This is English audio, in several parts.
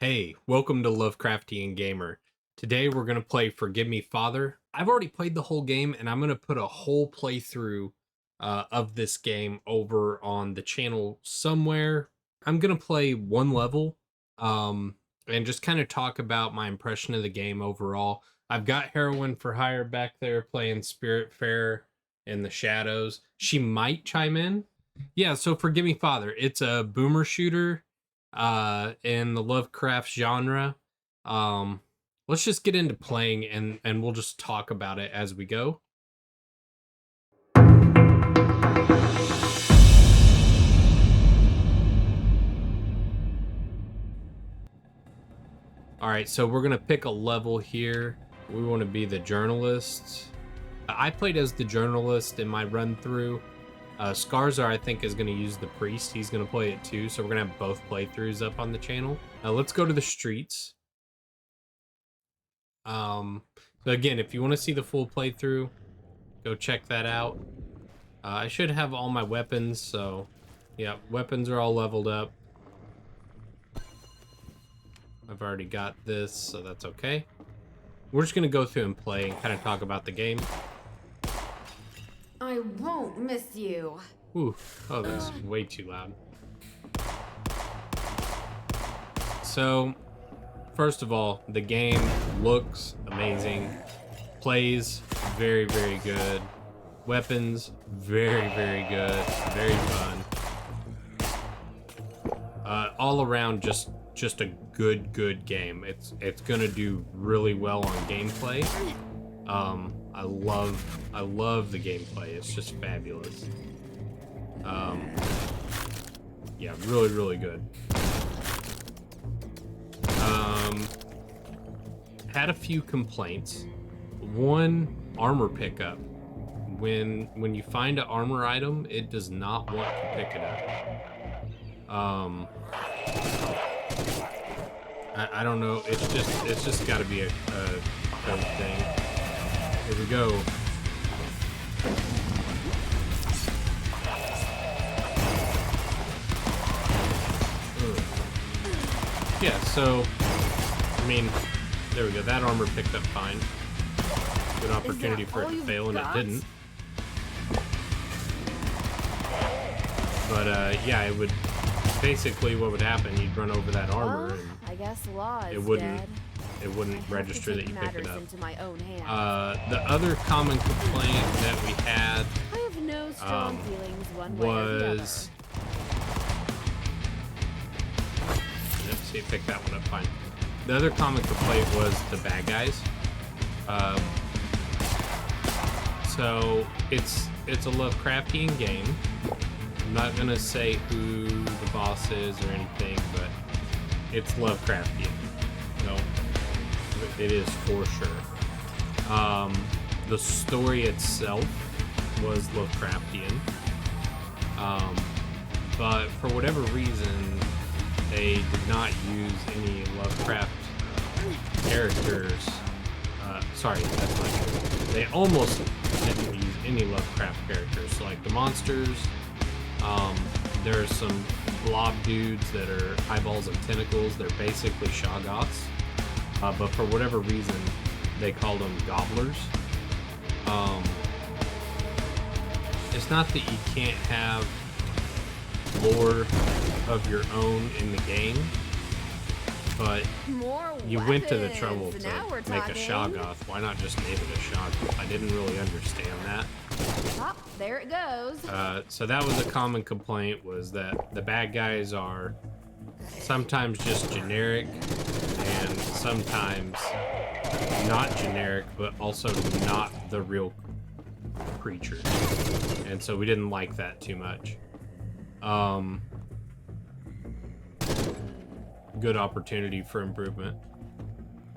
Hey, welcome to Lovecraftian Gamer. Today we're going to play Forgive Me Father. I've already played the whole game and I'm going to put a whole playthrough of this game over on the channel somewhere. I'm going to play one level and just kind of talk about my impression of the game overall. I've got Heroine for Hire back there playing Spiritfarer in the shadows. She might chime in. Yeah, so Forgive Me Father. It's a boomer shooter in the Lovecraft genre. Um, let's just get into playing and we'll just talk about it as we go. All right, so we're gonna pick a level here. We want to be the journalist. I played as the journalist in my run through. Scarzar, I think, is going to use the priest. He's going to play it too, so we're going to have both playthroughs up on the channel. Let's go to the streets. So again, if you want to see the full playthrough, go check that out. I should have all my weapons, so yeah, weapons are all leveled up. I've already got this, so that's okay. We're just going to go through and play and kind of talk about the game. I won't miss you. Ooh, oh, that's way too loud. So, first of all, the game looks amazing. Plays very, very good. Weapons, very, very good. Very fun. All around, just a good game. It's gonna do really well on gameplay. I love the gameplay. It's just fabulous. Yeah, really good. Had a few complaints. One, armor pickup. When you find an armor item, it does not want to pick it up. I don't know. It's just got to be a code thing. Here we go. Yeah, so, I mean, there we go. That armor picked up fine. Good opportunity for it to fail, and it didn't. But, yeah, it would, basically what would happen, you'd run over that armor, and I guess law is it wouldn't register that you pick it up. The other common complaint that we had I have no strong feelings one way or the was... Yep, see, pick that one up fine. The other common complaint was the bad guys. So it's a Lovecraftian game. I'm not gonna say who the boss is or anything, but it's Lovecraftian. No, it is for sure. The story itself was Lovecraftian, but for whatever reason, they did not use any Lovecraft characters. Sorry, that's not true. They almost didn't use any Lovecraft characters. So, like the monsters, there are some blob dudes that are eyeballs and tentacles. They're basically Shoggoths. But for whatever reason, they called them gobblers. It's not that you can't have lore of your own in the game, but you went to the trouble to make a Shoggoth. Why not just name it a Shoggoth? I didn't really understand that. Oh, there it goes. So that was a common complaint, was that the bad guys are sometimes just generic and sometimes not generic, but also not the real creatures. And so we didn't like that too much. Good opportunity for improvement.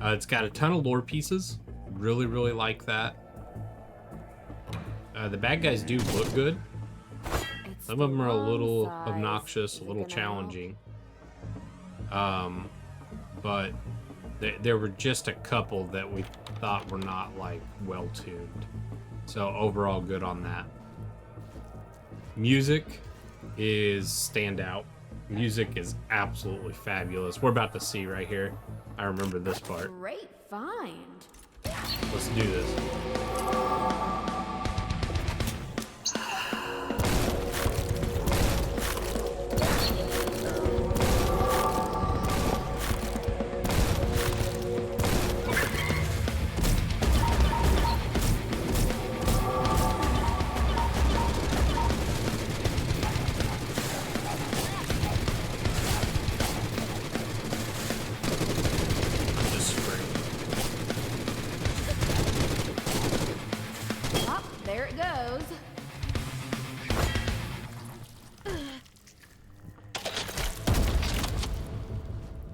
It's got a ton of lore pieces. Really like that. The bad guys do look good. Some of them are a little obnoxious, a little challenging. But there were just a couple that we thought were not, like, well-tuned. So overall, good on that. Music is standout. Music is absolutely fabulous. We're about to see right here. I remember this part. Great find. Let's do this. I'm just screaming. Oh, there it goes.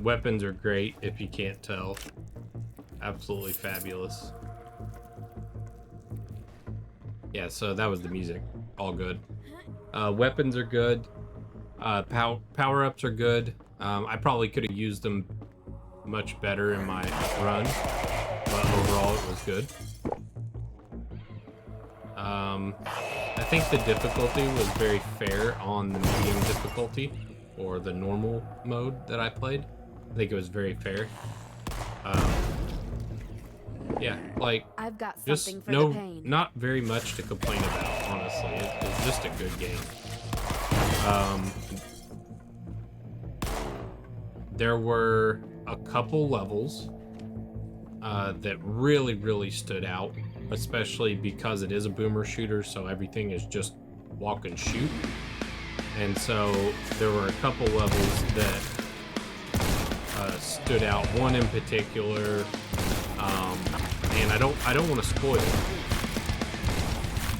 Weapons are great if you can't tell. Absolutely fabulous. Yeah, so that was the music. All good. Weapons are good. Power-ups are good. I probably could have used them much better in my run, but overall it was good. I think the difficulty was very fair on the medium difficulty, or the normal mode that I played. I think it was very fair. Yeah, like, I've got just something for the pain. not very much to complain about, honestly. It's just a good game. There were a couple levels that really stood out, especially because it is a boomer shooter, so everything is just walk and shoot. And so there were a couple levels that stood out. One in particular, and I don't want to spoil it,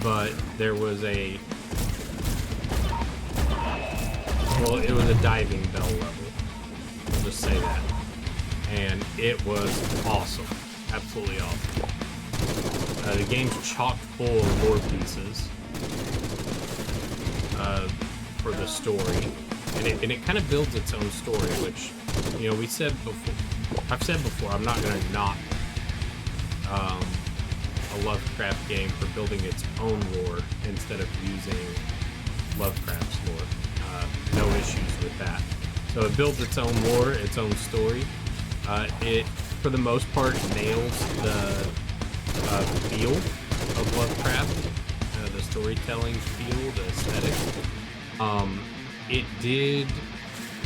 but there was it was a diving bell level. We'll just say that. And it was awesome. Absolutely awesome. The game's chock full of lore pieces for the story. And it kind of builds its own story, which, you know, I've said before, I'm not going to knock a Lovecraft game for building its own lore instead of using Lovecraft's lore. No issues with that. So it builds its own lore, its own story. It, for the most part, nails the feel of Lovecraft, the storytelling feel, the aesthetic.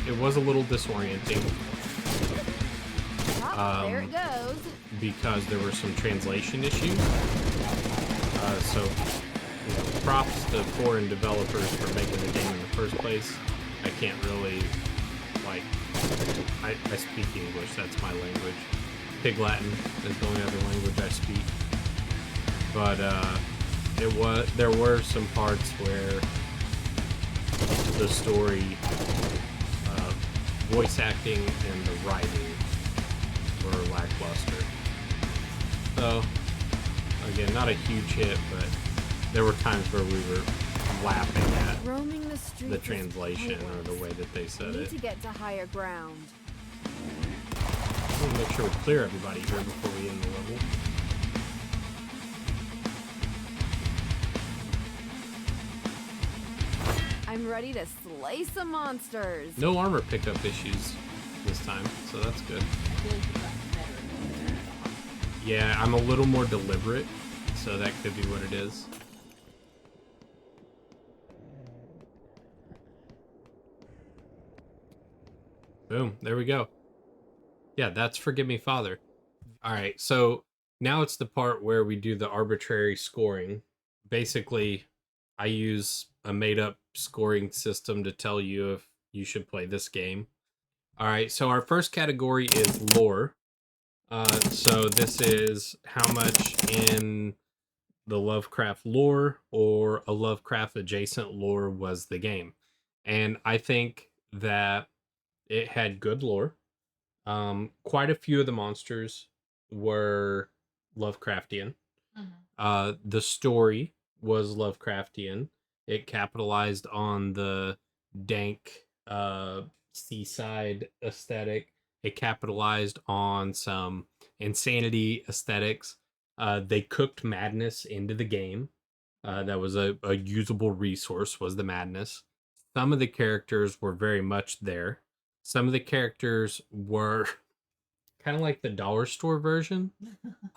It was a little disorienting. Oh, there it goes. Because there were some translation issues. So, you know, props to foreign developers for making the game in the first place. I can't really, like, I speak English, that's my language. Pig Latin is the only other language I speak. But there were some parts where the story, voice acting, and the writing were lackluster. So, again, not a huge hit, but there were times where we were laughing at Roaming the streets the translation or the way that they We said need it. to get to higher ground. I want to make sure we clear everybody here before we end the level. I'm ready to slay some monsters. No armor pickup issues this time, so that's good. Yeah, I'm a little more deliberate, so that could be what it is. Boom, there we go. Yeah, that's Forgive Me Father. All right, so now it's the part where we do the arbitrary scoring. Basically, I use a made-up scoring system to tell you if you should play this game. All right, so our first category is lore. So this is how much in the Lovecraft lore or a Lovecraft adjacent lore was the game. And I think that it had good lore. Quite a few of the monsters were Lovecraftian. The story was Lovecraftian. It capitalized on the dank seaside aesthetic. It capitalized on some insanity aesthetics. They cooked madness into the game. That was a usable resource, was the madness. Some of the characters were very much there. Some of the characters were kind of like the dollar store version.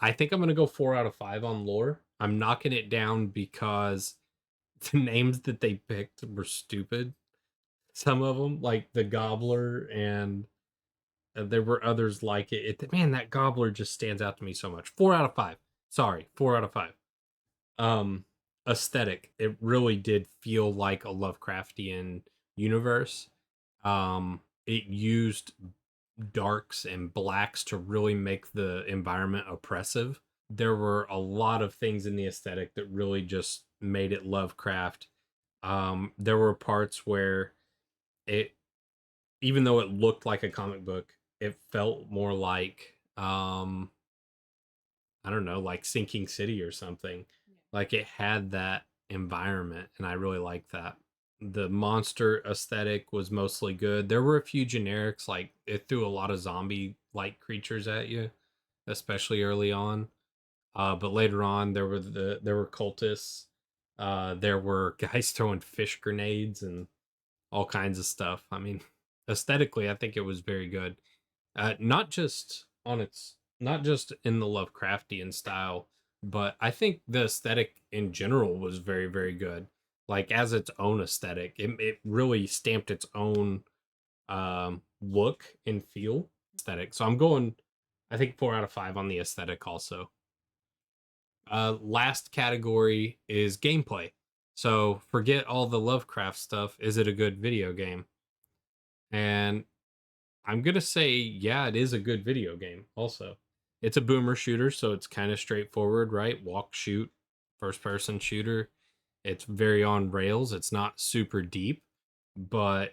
I think I'm going to go 4 out of 5 on lore. I'm knocking it down because the names that they picked were stupid. Some of them, like the Gobbler, and there were others like it. Man, that Gobbler just stands out to me so much. 4 out of 5. Sorry, 4 out of 5. Um, Aesthetic. It really did feel like a Lovecraftian universe. It used darks and blacks to really make the environment oppressive. There were a lot of things in the aesthetic that really just made it Lovecraft. There were parts where it, even though it looked like a comic book, it felt more like I don't know, like Sinking City or something. Like it had that environment, and I really liked that. The monster aesthetic was mostly good. There were a few generics, like it threw a lot of zombie like creatures at you, especially early on. But later on, there were cultists. There were guys throwing fish grenades and all kinds of stuff. I mean, aesthetically, I think it was very good. Not just on its, not just in the Lovecraftian style, but I think the aesthetic in general was very, very good. Like as its own aesthetic, it really stamped its own look and feel aesthetic. So I'm going, I think 4 out of 5 on the aesthetic also. Last category is gameplay. So forget all the Lovecraft stuff. Is it a good video game? And I'm gonna say, yeah, it is a good video game. Also, it's a boomer shooter, so it's kind of straightforward, right? Walk, shoot, first person shooter. It's very on rails. It's not super deep, but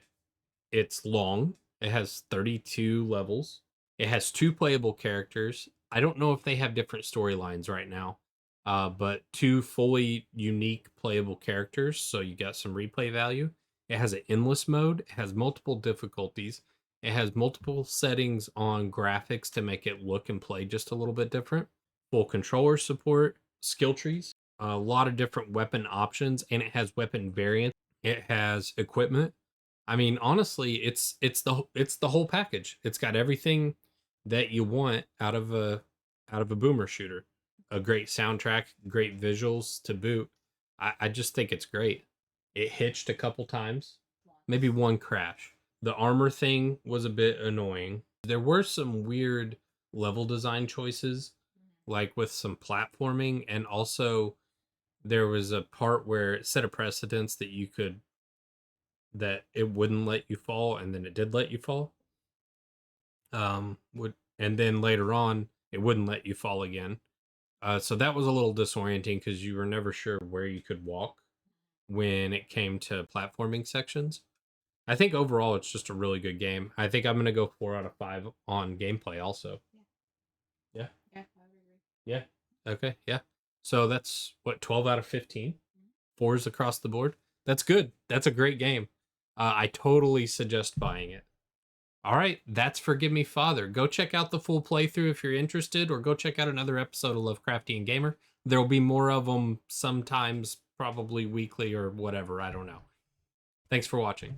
it's long. It has 32 levels. It has 2 playable characters. I don't know if they have different storylines right now, but 2 fully unique playable characters, so you got some replay value. It has an endless mode. It has multiple difficulties. It has multiple settings on graphics to make it look and play just a little bit different. Full controller support, skill trees, a lot of different weapon options, and it has weapon variants. It has equipment. I mean, honestly, it's the whole package. It's got everything that you want out of a boomer shooter. A great soundtrack, great visuals to boot. I just think it's great. It hitched a couple times, maybe one crash. The armor thing was a bit annoying. There were some weird level design choices, like with some platforming, and also there was a part where it set a precedence that you could, that it wouldn't let you fall, and then it did let you fall. Would And then later on it wouldn't let you fall again. So that was a little disorienting because you were never sure where you could walk when it came to platforming sections. I think overall it's just a really good game. I think I'm gonna go 4 out of 5 on gameplay also. Yeah. Yeah, I would agree. Yeah. Okay. Yeah. So that's what, 12 out of 15. 4s across the board. That's good. That's a great game. I totally suggest buying it. All right, that's Forgive Me Father. Go check out the full playthrough if you're interested, or go check out another episode of Lovecraftian Gamer. There will be more of them sometimes, probably weekly or whatever. I don't know. Thanks for watching.